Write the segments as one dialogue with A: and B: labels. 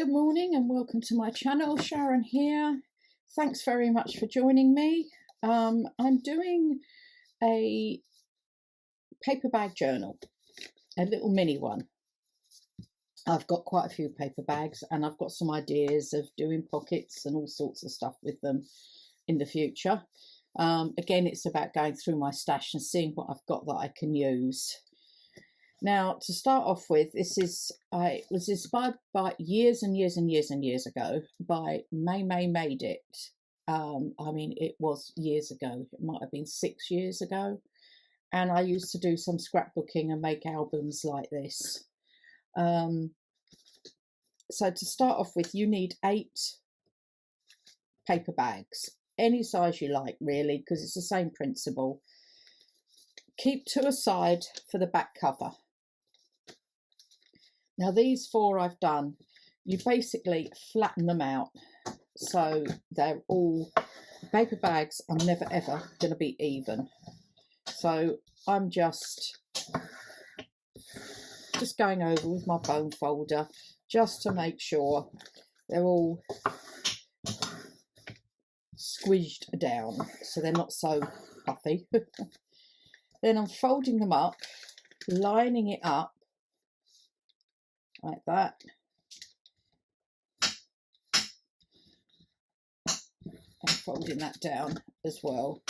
A: Good morning and welcome to my channel. Sharon here. Thanks very much for joining me. I'm doing a paper bag journal, a little mini one. I've got quite a few paper bags and I've got some ideas of doing pockets and all sorts of stuff with them in the future. Again, it's about going through my stash and seeing what I've got that I can use. Now, to start off with, I was inspired by years and years and years and years ago by May Made It. I mean, it was years ago. It might have been 6 years ago. And I used to do some scrapbooking and make albums like this. So to start off with, you need 8 paper bags, any size you like, really, because it's the same principle. Keep 2 aside for the back cover. Now these 4 I've done, you basically flatten them out. So they're all, paper bags are never ever going to be even. So I'm just going over with my bone folder just to make sure they're all squished down so they're not so puffy. Then I'm folding them up, lining it up like that. And folding that down as well.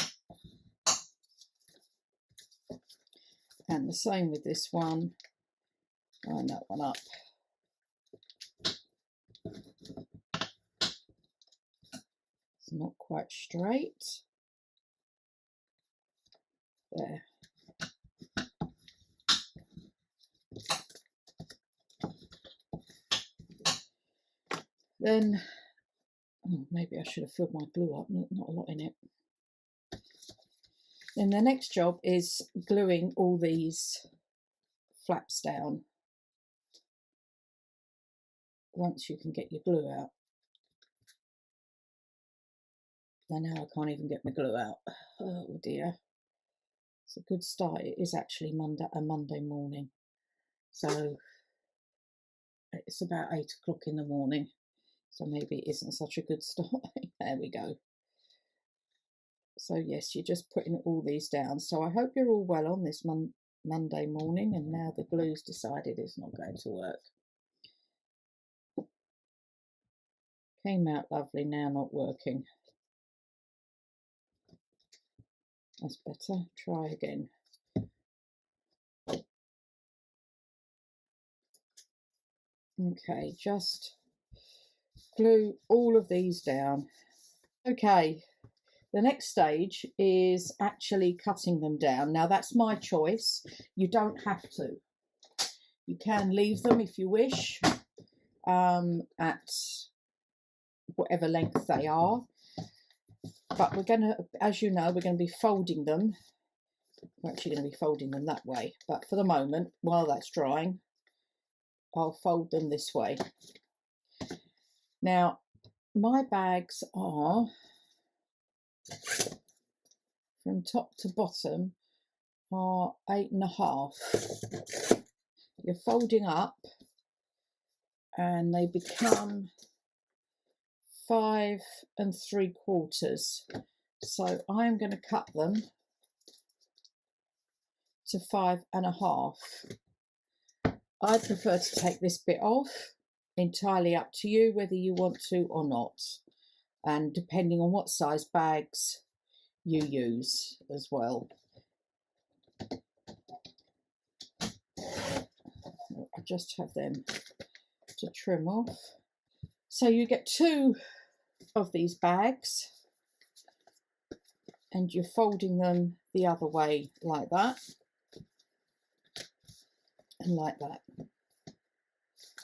A: And the same with this one. Line that one up. It's not quite straight. There. Then, oh, maybe I should have filled my glue up, not a lot in it. Then the next job is gluing all these flaps down. Once you can get your glue out. And now I can't even get my glue out. Oh dear. It's a good start. It is actually a Monday morning. So it's about 8 o'clock in the morning. So maybe it isn't such a good start. There we go. So yes, you're just putting all these down. So I hope you're all well on this Monday morning. And now the glue's decided it's not going to work. Came out lovely, now not working. That's better. Try again. Okay, just glue all of these down. Okay, the next stage is actually cutting them down. Now that's my choice. You don't have to. You can leave them if you wish at whatever length they are. But we're going to, as you know, we're going to be folding them. We're actually going to be folding them that way. But for the moment, while that's drying, I'll fold them this way. Now, my bags are, from top to bottom, are 8.5. You're folding up and they become 5 3/4. So I'm going to cut them to 5.5. I prefer to take this bit off, entirely up to you whether you want to or not, and depending on what size bags you use as well. I just have them to trim off. So you get 2 of these bags and you're folding them the other way like that. And like that.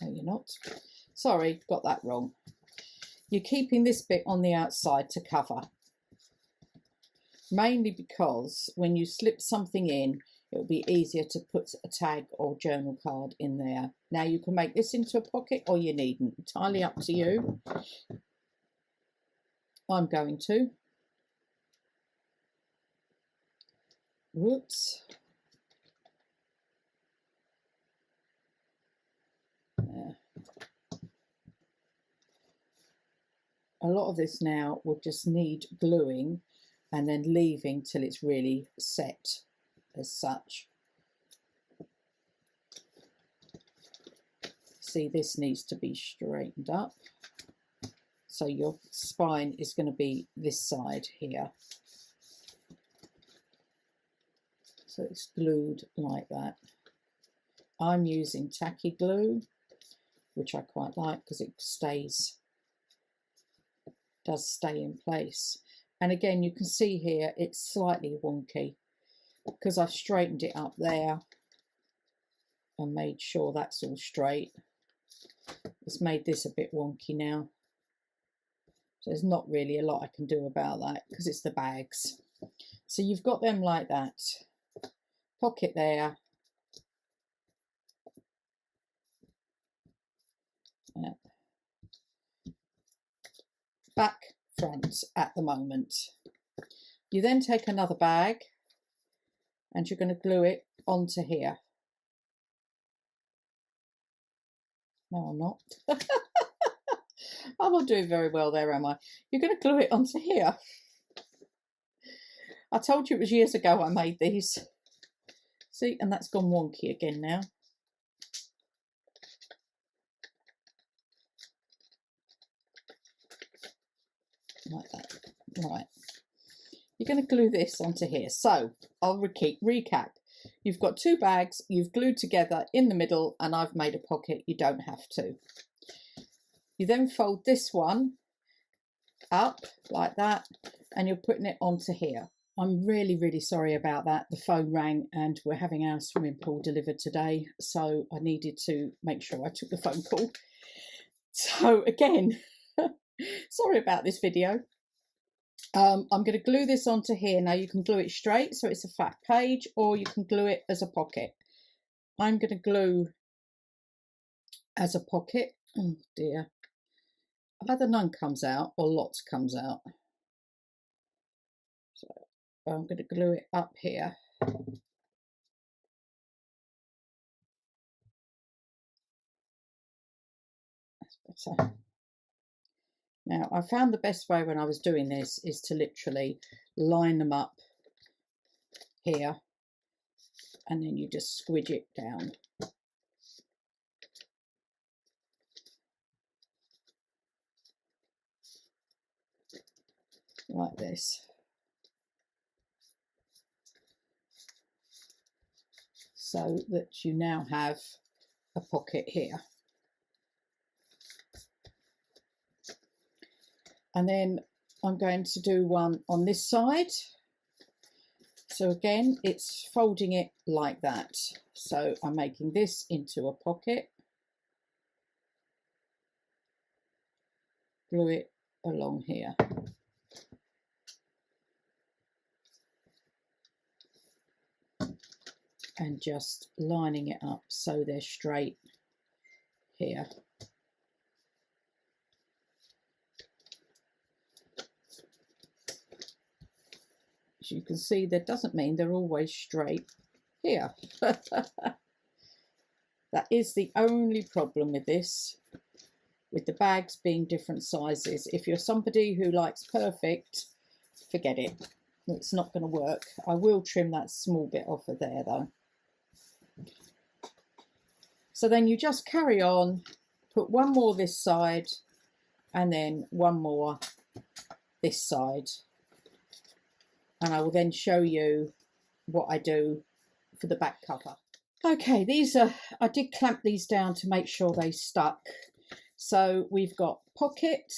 A: No, you're not. Sorry, got that wrong. You're keeping this bit on the outside to cover. Mainly because when you slip something in, it'll be easier to put a tag or journal card in there. Now you can make this into a pocket or you needn't. Entirely up to you. I'm going to. Whoops. There. a lot of this now will just need gluing and then leaving till it's really set as such. See, this needs to be straightened up. So your spine is going to be this side here. So it's glued like that. I'm using tacky glue, which I quite like because it does stay in place. And again, you can see here it's slightly wonky because I've straightened it up there and made sure that's all straight. It's made this a bit wonky now. So there's not really a lot I can do about that because it's the bags. So you've got them like that. Pocket there. Back, front at the moment. You then take another bag and you're going to glue it onto here. No, I'm not. I'm not doing very well there, am I? You're going to glue it onto here. I told you it was years ago I made these. See, and that's gone wonky again now. Like that. Right. You're going to glue this onto here. So I'll recap. You've got two bags, you've glued together in the middle, and I've made a pocket. You don't have to. You then fold this one up like that, and you're putting it onto here. I'm really, really sorry about that. The phone rang and we're having our swimming pool delivered today, so I needed to make sure I took the phone call. So again, sorry about this video. I'm going to glue this onto here. Now you can glue it straight so it's a flat page, or you can glue it as a pocket. I'm going to glue as a pocket. Oh dear. Either none comes out or lots comes out. So I'm going to glue it up here. That's better. Now, I found the best way when I was doing this is to literally line them up here, and then you just squidge it down. Like this. So that you now have a pocket here. And then I'm going to do one on this side. So again, it's folding it like that. So I'm making this into a pocket. Glue it along here. And just lining it up so they're straight here. As you can see, that doesn't mean they're always straight here. That is the only problem with this, with the bags being different sizes. If you're somebody who likes perfect, forget it. It's not going to work. I will trim that small bit off of there though. So then you just carry on, put one more this side, and then one more this side. And I will then show you what I do for the back cover. Okay, these are, I did clamp these down to make sure they stuck. So we've got pocket,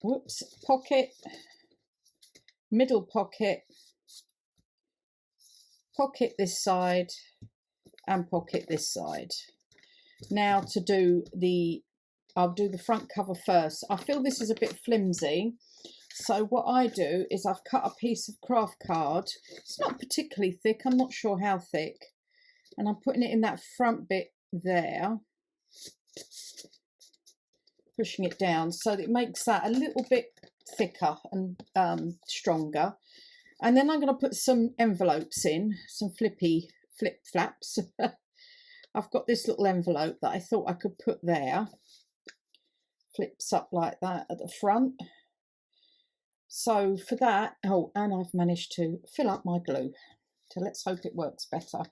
A: whoops, pocket, middle pocket, pocket this side, and pocket this side. Now to do the, I'll do the front cover first. I feel this is a bit flimsy. So what I do is I've cut a piece of craft card. It's not particularly thick, I'm not sure how thick. And I'm putting it in that front bit there. Pushing it down so that it makes that a little bit thicker and stronger. And then I'm going to put some envelopes in, some flip flaps. I've got this little envelope that I thought I could put there. flips up like that at the front. So for that, oh, and I've managed to fill up my glue. So let's hope it works better.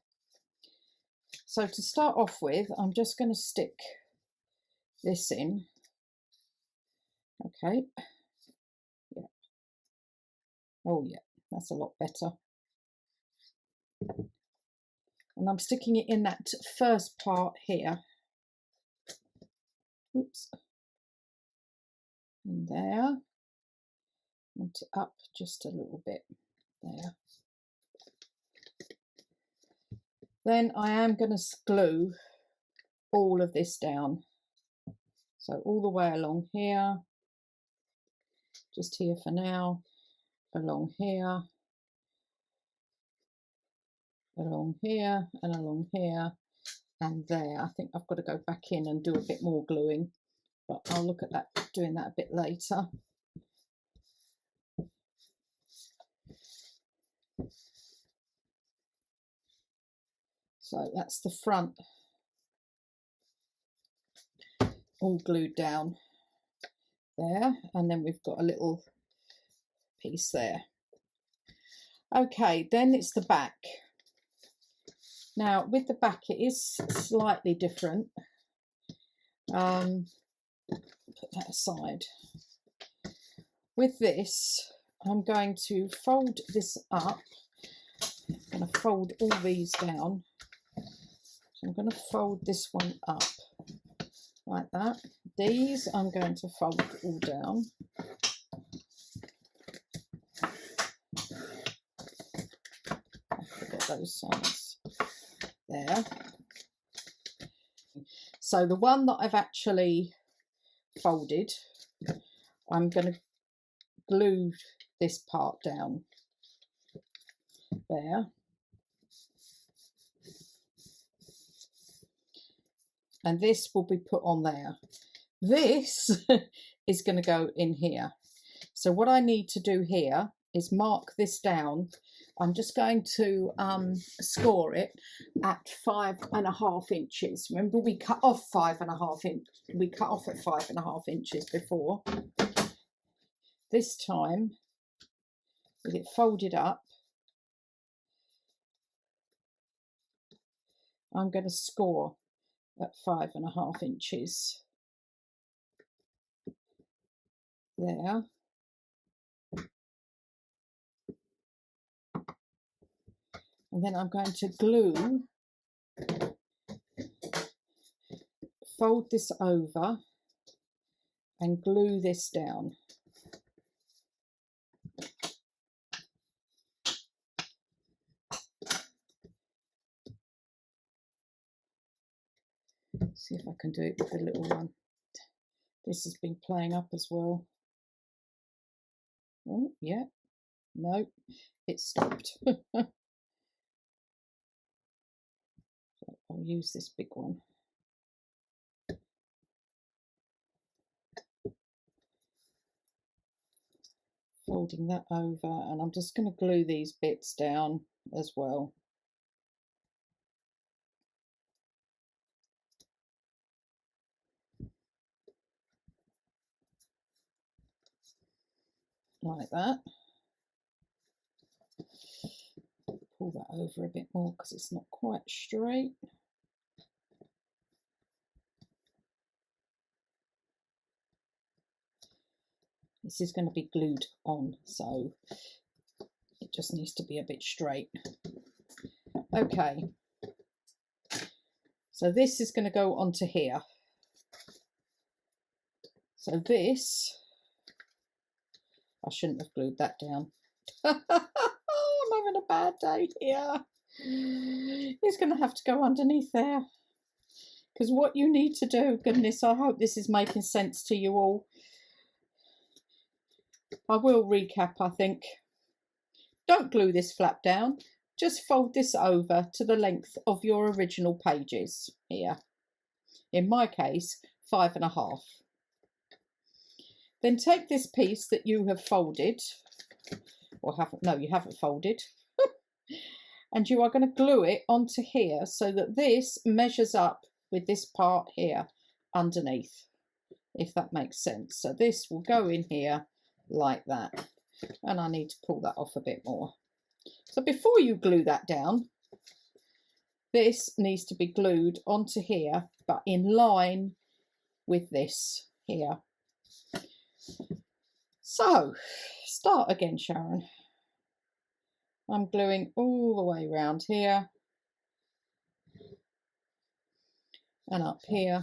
A: So to start off with, I'm just going to stick this in. Okay. Yeah. Oh yeah, that's a lot better. And I'm sticking it in that first part here. Oops. In there. Want it up just a little bit. There. Then I am going to glue all of this down. So all the way along here. Just here for now. Along here. Along here and along here and there. I think I've got to go back in and do a bit more gluing, but I'll look at that, doing that a bit later. So that's the front all glued down there, and then we've got a little piece there. Okay, then it's the back. Now with the back it is slightly different. Put that aside. With this, I'm going to fold this up. I'm going to fold all these down. So I'm going to fold this one up like that. These I'm going to fold all down. I forgot those sides. There. So the one that I've actually folded, I'm going to glue this part down there. And this will be put on there. This is going to go in here. So what I need to do here is mark this down. I'm just going to score it at 5.5 inches. Remember, we cut off 5.5 inches. We cut off at 5.5 inches before. This time, with it folded up, I'm going to score at 5.5 inches. There. And then I'm going to glue, fold this over and glue this down. See if I can do it with the little one. This has been playing up as well. Oh, yeah. No, it stopped. I'll use this big one. Folding that over, and I'm just going to glue these bits down as well. Like that. Pull that over a bit more because it's not quite straight. This is going to be glued on, so it just needs to be a bit straight. Okay, so this is going to go onto here. So this, I shouldn't have glued that down. I'm having a bad day here. It's going to have to go underneath there. Because what you need to do, goodness, I hope this is making sense to you all. I will recap, I think. Don't glue this flap down. Just fold this over to the length of your original pages here. In my case, 5.5. Then take this piece that you have folded, or haven't, no, you haven't folded, and you are going to glue it onto here so that this measures up with this part here underneath. if that makes sense. So this will go in here like that, and I need to pull that off a bit more. So before you glue that down, this needs to be glued onto here, but in line with this here. So start again, Sharon. I'm gluing all the way around here and up here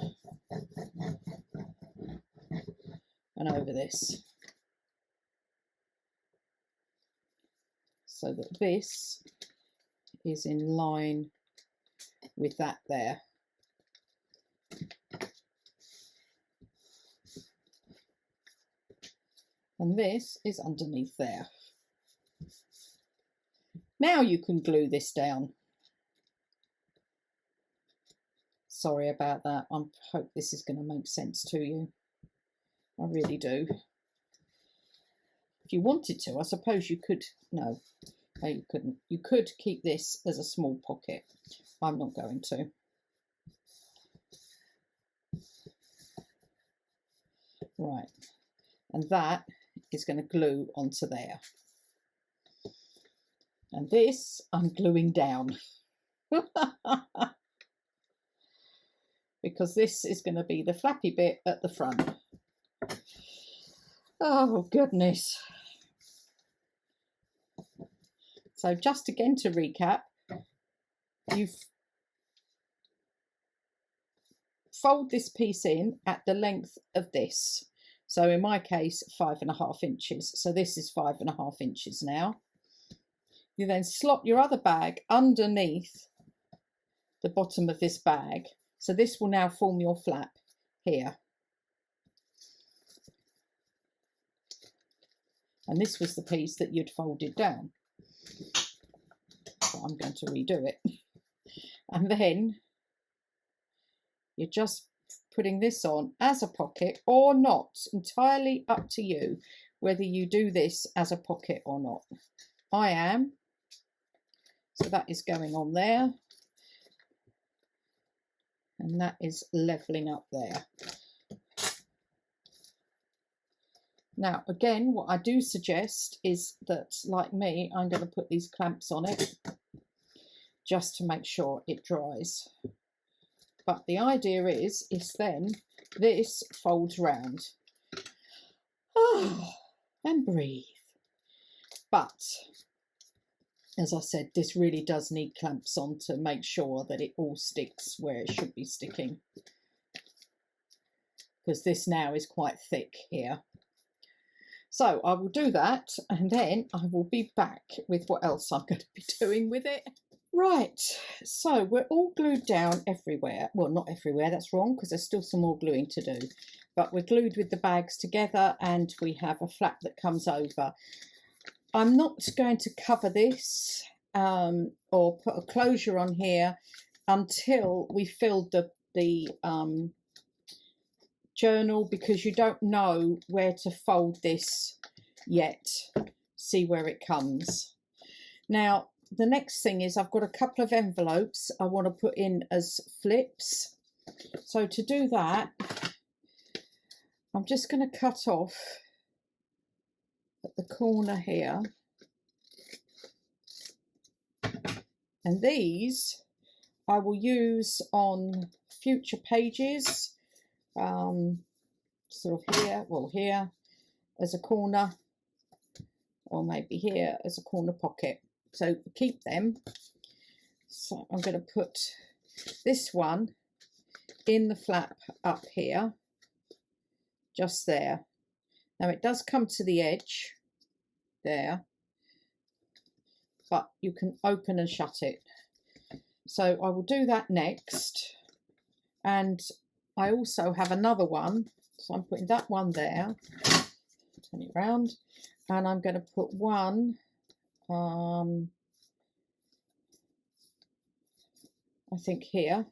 A: and over this, so that this is in line with that there. And this is underneath there. Now you can glue this down. Sorry about that. I hope this is going to make sense to you. I really do. If you wanted to, I suppose you could. No, you couldn't. You could keep this as a small pocket. I'm not going to. Right. And that is going to glue onto there. And this I'm gluing down. Because this is going to be the flappy bit at the front. Oh, goodness. So just again to recap, you fold this piece in at the length of this. So in my case, 5.5 inches. So this is 5.5 inches now. You then slot your other bag underneath the bottom of this bag. So this will now form your flap here. And this was the piece that you'd folded down. So I'm going to redo it. And then you're just putting this on as a pocket or not. Entirely up to you whether you do this as a pocket or not. I am. So that is going on there. And that is leveling up there. Now, again, what I do suggest is that, like me, I'm going to put these clamps on it just to make sure it dries. But the idea is then this folds round. Oh, and breathe. But, as I said, this really does need clamps on to make sure that it all sticks where it should be sticking. Because this now is quite thick here. So I will do that, and then I will be back with what else I'm going to be doing with it. Right, so we're all glued down everywhere. Well, not everywhere, that's wrong, because there's still some more gluing to do. But we're glued with the bags together, and we have a flap that comes over. I'm not going to cover this or put a closure on here until we filled the journal, because you don't know where to fold this yet. See where it comes. Now, the next thing is I've got a couple of envelopes I want to put in as flips. So to do that, I'm just going to cut off at the corner here. And these I will use on future pages. Sort of here, well, here as a corner, or maybe here as a corner pocket. So keep them. So I'm going to put this one in the flap up here, just there. Now it does come to the edge there, but you can open and shut it. So I will do that next. And I also have another one, so I'm putting that one there, turn it around, and I'm going to put one, I think here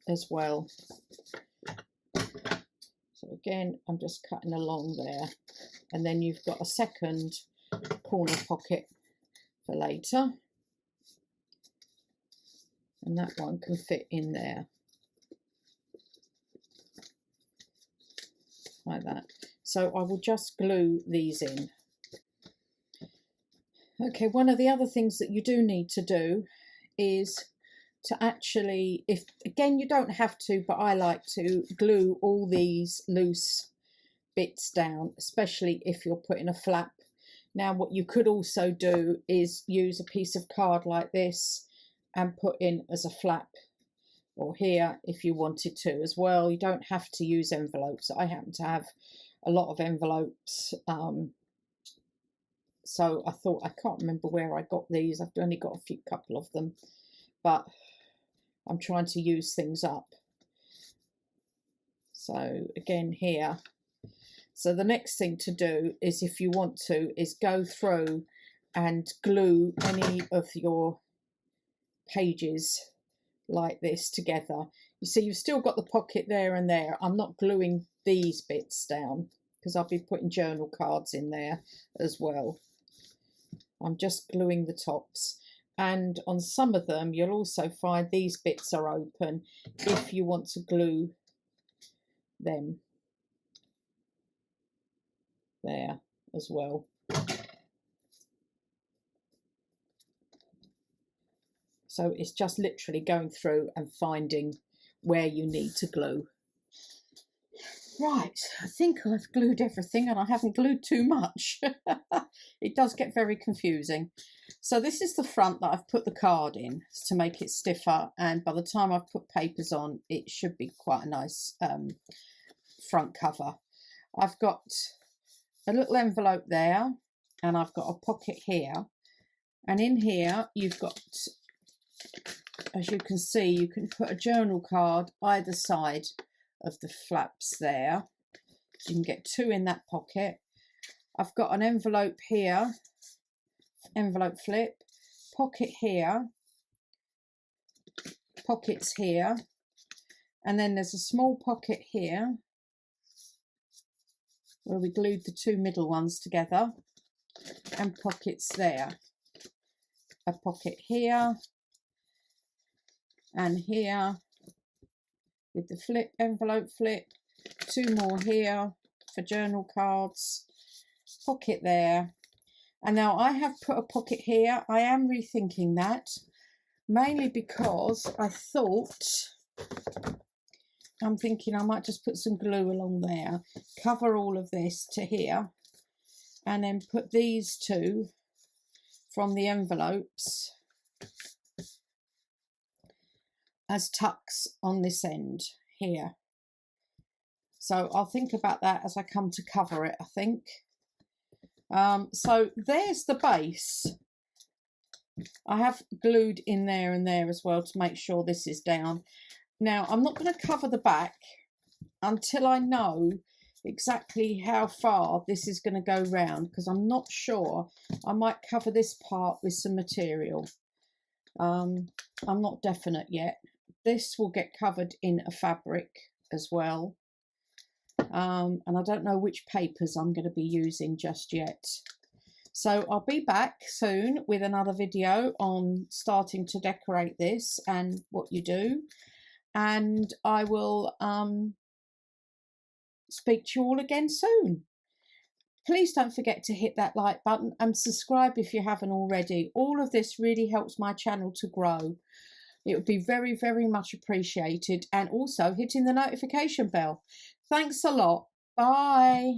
A: as well. So again, I'm just cutting along there, and then you've got a second corner pocket for later, and that one can fit in there. like that. So I will just glue these in. Okay, one of the other things that you do need to do is to actually, if again you don't have to, but I like to glue all these loose bits down, especially if you're putting a flap. Now what you could also do is use a piece of card like this and put in as a flap, or here if you wanted to as well. You don't have to use envelopes. I happen to have a lot of envelopes, so I thought, I can't remember where I got these. I've only got a couple of them, but I'm trying to use things up. So again here, so the next thing to do is, if you want to, is go through and glue any of your pages like this together. You see, you've still got the pocket there and there. I'm not gluing these bits down because I'll be putting journal cards in there as well. I'm just gluing the tops. And on some of them, you'll also find these bits are open if you want to glue them there as well. So it's just literally going through and finding where you need to glue. Right, I think I've glued everything, and I haven't glued too much. It does get very confusing. So this is the front that I've put the card in to make it stiffer, and by the time I've put papers on, it should be quite a nice front cover. I've got a little envelope there, and I've got a pocket here, and in here you've got, as you can see, you can put a journal card either side of the flaps there. So you can get two in that pocket. I've got an envelope here, envelope flip, pocket here, pockets here, and then there's a small pocket here where we glued the two middle ones together, and pockets there. A pocket here and here with the flip, envelope flip, two more here for journal cards, pocket there. And now I have put a pocket here. I am rethinking that, mainly because I thought, I'm thinking I might just put some glue along there, cover all of this to here, and then put these two from the envelopes as tucks on this end here. So I'll think about that as I come to cover it, I think. So there's the base. I have glued in there and there as well to make sure this is down. Now I'm not going to cover the back until I know exactly how far this is going to go round, because I'm not sure. I might cover this part with some material. I'm not definite yet. This will get covered in a fabric as well. And I don't know which papers I'm going to be using just yet. So I'll be back soon with another video on starting to decorate this and what you do. And I will speak to you all again soon. Please don't forget to hit that like button and subscribe if you haven't already. All of this really helps my channel to grow. It would be very, very much appreciated. And also hitting the notification bell. Thanks a lot. Bye.